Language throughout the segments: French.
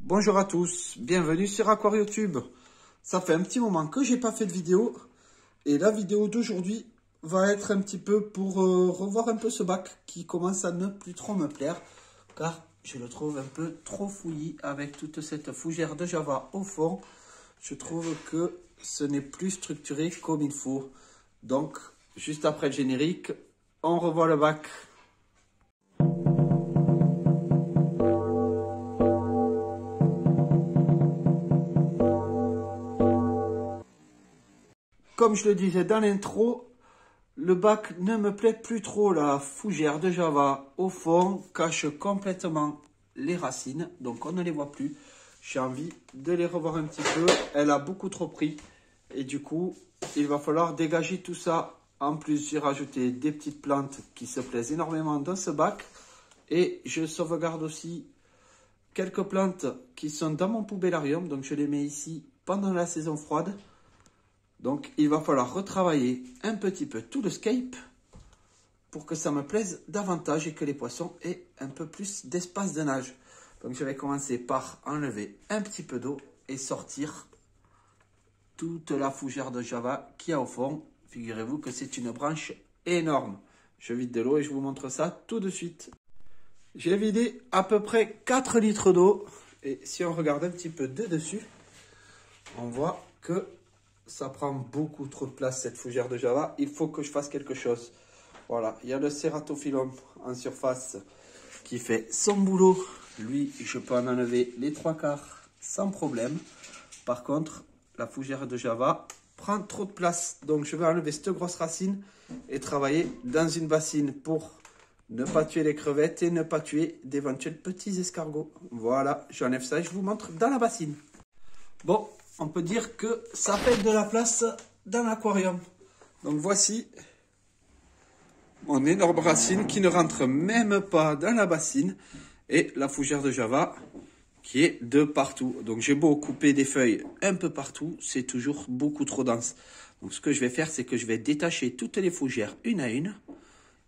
Bonjour à tous, bienvenue sur AquarioTube. Ça fait un petit moment que j'ai pas fait de vidéo et la vidéo d'aujourd'hui va être un petit peu pour revoir un peu ce bac qui commence à ne plus trop me plaire car je le trouve un peu trop fouillis avec toute cette fougère de Java au fond. Je trouve que ce n'est plus structuré comme il faut. Donc, juste après le générique, on revoit le bac. Comme je le disais dans l'intro, le bac ne me plaît plus trop. La fougère de Java au fond cache complètement les racines, donc on ne les voit plus. J'ai envie de les revoir un petit peu. Elle a beaucoup trop pris et du coup, il va falloir dégager tout ça. En plus, j'ai rajouté des petites plantes qui se plaisent énormément dans ce bac et je sauvegarde aussi quelques plantes qui sont dans mon poubellarium, donc je les mets ici pendant la saison froide. Donc, il va falloir retravailler un petit peu tout le scape pour que ça me plaise davantage et que les poissons aient un peu plus d'espace de nage. Donc, je vais commencer par enlever un petit peu d'eau et sortir toute la fougère de Java qu'il y a au fond. Figurez-vous que c'est une branche énorme. Je vide de l'eau et je vous montre ça tout de suite. J'ai vidé à peu près 4 litres d'eau. Et si on regarde un petit peu de dessus, on voit que ça prend beaucoup trop de place cette fougère de Java. Il faut que je fasse quelque chose. Voilà, il y a le Ceratophyllum en surface qui fait son boulot. Lui, je peux en enlever les 3/4 sans problème. Par contre, la fougère de Java prend trop de place. Donc, je vais enlever cette grosse racine et travailler dans une bassine pour ne pas tuer les crevettes et ne pas tuer d'éventuels petits escargots. Voilà, j'enlève ça et je vous montre dans la bassine. Bon, on peut dire que ça fait de la place dans l'aquarium. Donc voici mon énorme racine qui ne rentre même pas dans la bassine et la fougère de Java qui est de partout. Donc j'ai beau couper des feuilles un peu partout, c'est toujours beaucoup trop dense. Donc ce que je vais faire, c'est que je vais détacher toutes les fougères une à une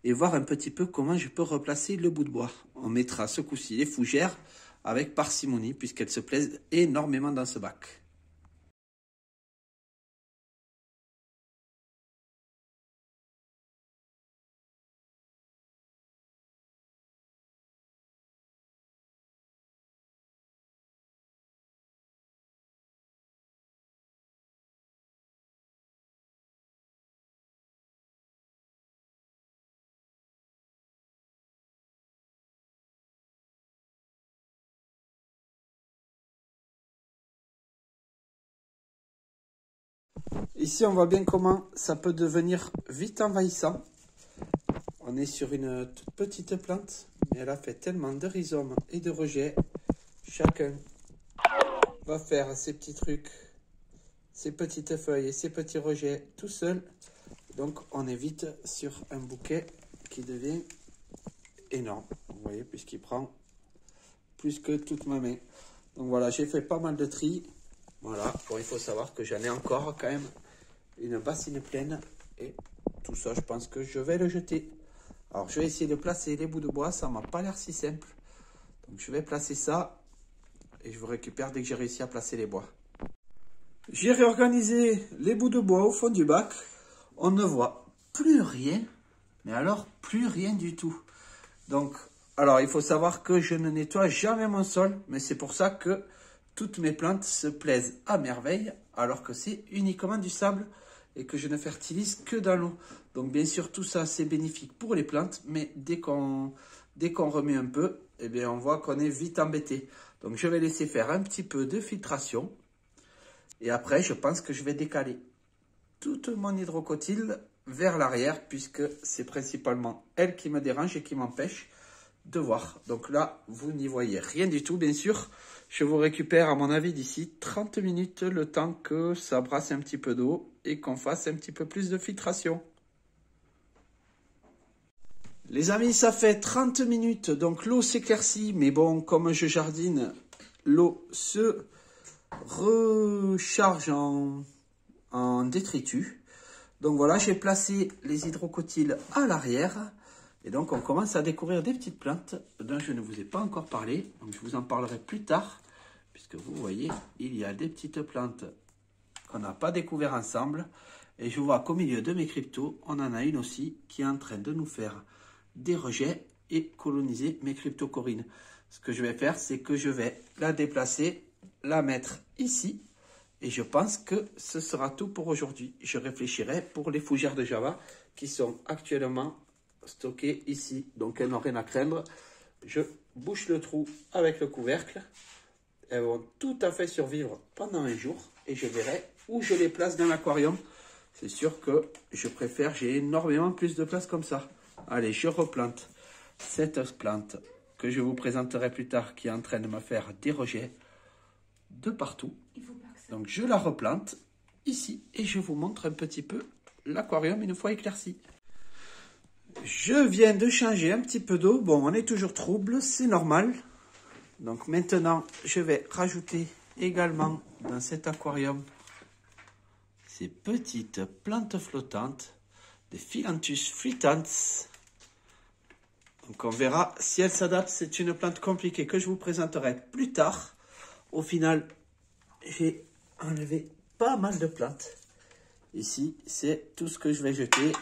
et voir un petit peu comment je peux replacer le bout de bois. On mettra ce coup-ci les fougères avec parcimonie puisqu'elles se plaisent énormément dans ce bac. Ici, on voit bien comment ça peut devenir vite envahissant. On est sur une toute petite plante, mais elle a fait tellement de rhizomes et de rejets. Chacun va faire ses petits trucs, ses petites feuilles et ses petits rejets tout seul. Donc, on est vite sur un bouquet qui devient énorme. Vous voyez, puisqu'il prend plus que toute ma main. Donc voilà, j'ai fait pas mal de tri. Voilà, bon, il faut savoir que j'en ai encore quand même une bassine pleine et tout ça, je pense que je vais le jeter. Alors, je vais essayer de placer les bouts de bois, ça m'a pas l'air si simple. Donc, je vais placer ça et je vous récupère dès que j'ai réussi à placer les bois. J'ai réorganisé les bouts de bois au fond du bac. On ne voit plus rien, mais alors plus rien du tout. Donc, alors, il faut savoir que je ne nettoie jamais mon sol, mais c'est pour ça que toutes mes plantes se plaisent à merveille, alors que c'est uniquement du sable et que je ne fertilise que dans l'eau. Donc bien sûr, tout ça, c'est bénéfique pour les plantes, mais dès qu'on remet un peu, eh bien, on voit qu'on est vite embêté. Donc je vais laisser faire un petit peu de filtration. Et après, je pense que je vais décaler toute mon hydrocotyle vers l'arrière, puisque c'est principalement elle qui me dérange et qui m'empêche de voir. Donc là, vous n'y voyez rien du tout, bien sûr. Je vous récupère, à mon avis, d'ici 30 minutes, le temps que ça brasse un petit peu d'eau et qu'on fasse un petit peu plus de filtration. Les amis, ça fait 30 minutes, donc l'eau s'éclaircit, mais bon, comme je jardine, l'eau se recharge en détritus. Donc voilà, j'ai placé les hydrocotyles à l'arrière. Et donc, on commence à découvrir des petites plantes dont je ne vous ai pas encore parlé. Donc, je vous en parlerai plus tard, puisque vous voyez, il y a des petites plantes qu'on n'a pas découvert ensemble. Et je vois qu'au milieu de mes cryptos, on en a une aussi qui est en train de nous faire des rejets et coloniser mes cryptocorines. Ce que je vais faire, c'est que je vais la déplacer, la mettre ici. Et je pense que ce sera tout pour aujourd'hui. Je réfléchirai pour les fougères de Java qui sont actuellement stockées ici. Donc elles n'ont rien à craindre. Je bouche le trou avec le couvercle. Elles vont tout à fait survivre pendant un jour. Et je verrai où je les place dans l'aquarium. C'est sûr que je préfère, j'ai énormément plus de place comme ça. Allez, je replante cette plante que je vous présenterai plus tard qui est en train de me faire des rejets de partout. Donc je la replante ici et je vous montre un petit peu l'aquarium une fois éclairci. Je viens de changer un petit peu d'eau. Bon, on est toujours trouble, c'est normal. Donc maintenant, je vais rajouter également dans cet aquarium ces petites plantes flottantes, des Phyllanthus fluitans. Donc on verra si elle s'adapte. C'est une plante compliquée que je vous présenterai plus tard. Au final, j'ai enlevé pas mal de plantes. Ici, c'est tout ce que je vais jeter.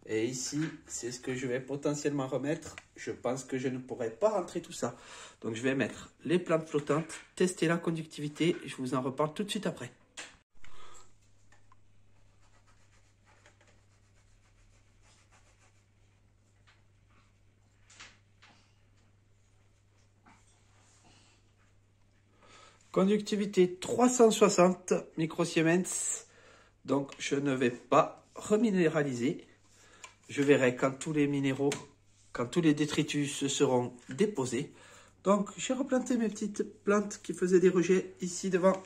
Et ici, c'est ce que je vais potentiellement remettre. Je pense que je ne pourrai pas rentrer tout ça. Donc, je vais mettre les plantes flottantes, tester la conductivité. Je vous en reparle tout de suite après. Conductivité 360 microsiemens. Donc, je ne vais pas reminéraliser. Je verrai quand tous les minéraux, quand tous les détritus seront déposés. Donc, j'ai replanté mes petites plantes qui faisaient des rejets ici devant.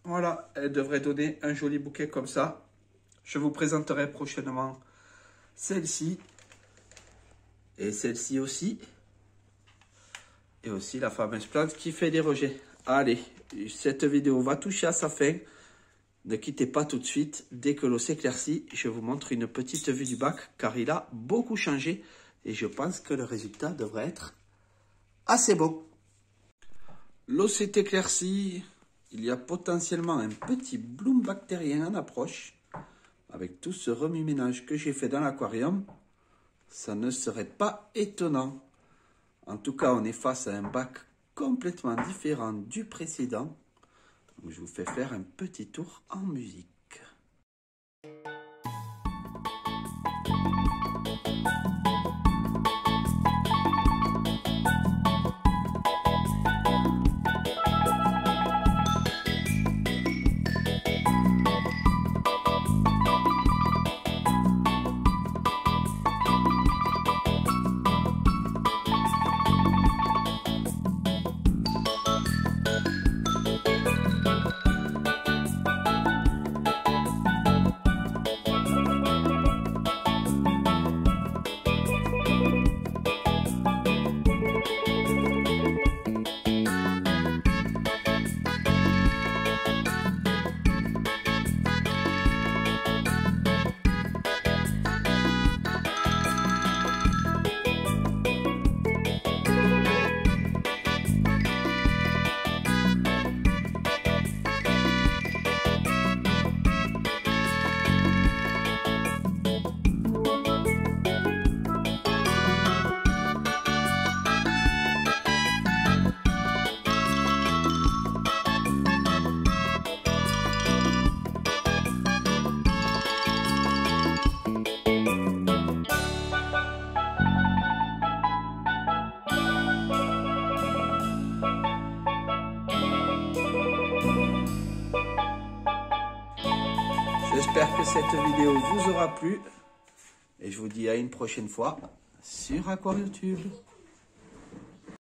Voilà, elles devraient donner un joli bouquet comme ça. Je vous présenterai prochainement celle-ci. Et celle-ci aussi. Et aussi la fameuse plante qui fait des rejets. Allez, cette vidéo va toucher à sa fin. Ne quittez pas tout de suite. Dès que l'eau s'éclaircit, je vous montre une petite vue du bac car il a beaucoup changé et je pense que le résultat devrait être assez bon. L'eau s'est éclaircie. Il y a potentiellement un petit bloom bactérien en approche. Avec tout ce remue-ménage que j'ai fait dans l'aquarium, ça ne serait pas étonnant. En tout cas, on est face à un bac complètement différent du précédent. Donc, je vous fais faire un petit tour en musique. J'espère que cette vidéo vous aura plu et je vous dis à une prochaine fois sur AquarioTube.